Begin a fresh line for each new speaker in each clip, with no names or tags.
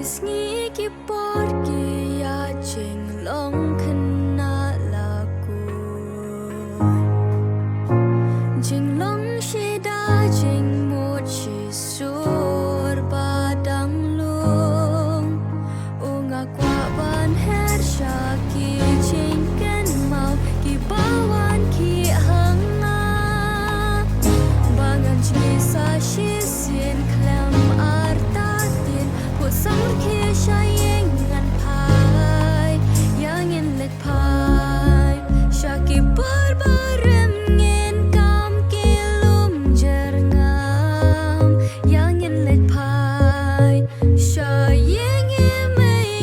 Kisngi porque ya jenglong kena lagu jenglong sheda jeng mochi sur padang lung unga kwa ban her shaki jengken mau ki bawan ki hanga bangan jisa shisien klam artatin put samur ki shayengan pai yang in lek pai shaki barbarem ngin kam kilum jerngam yang in lek pai shayeng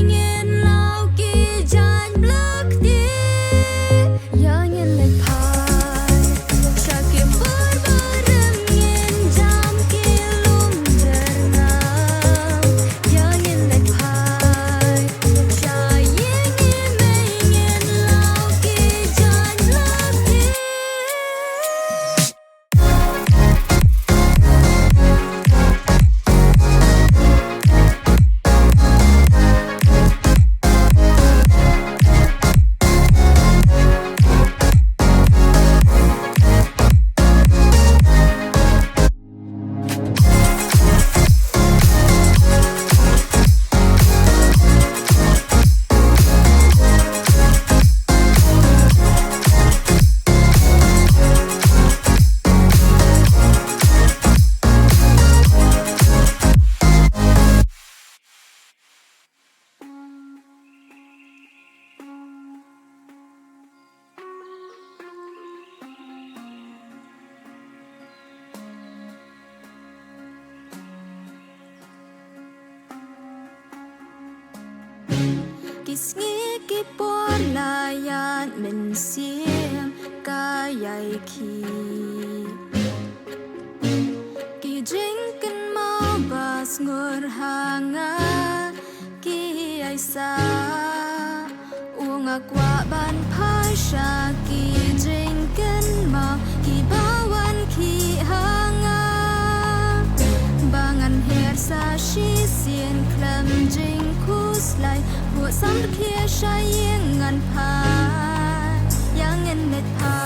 ngin lau ki jan blak di yang in lek pai shaki barbarem ngin jam kilum jerngam yang in lek pai shayeng ngin lau ki jan blak di Kisngi ki por layan men siem kayai ki ki jengken mau bas ngur hanga ki aisa unga kwa ban pasha ki jengken mau ki bawan ki hanga bangan her sa shi sien klam jing kus lai buat sam kia shayengan pai yang en net pai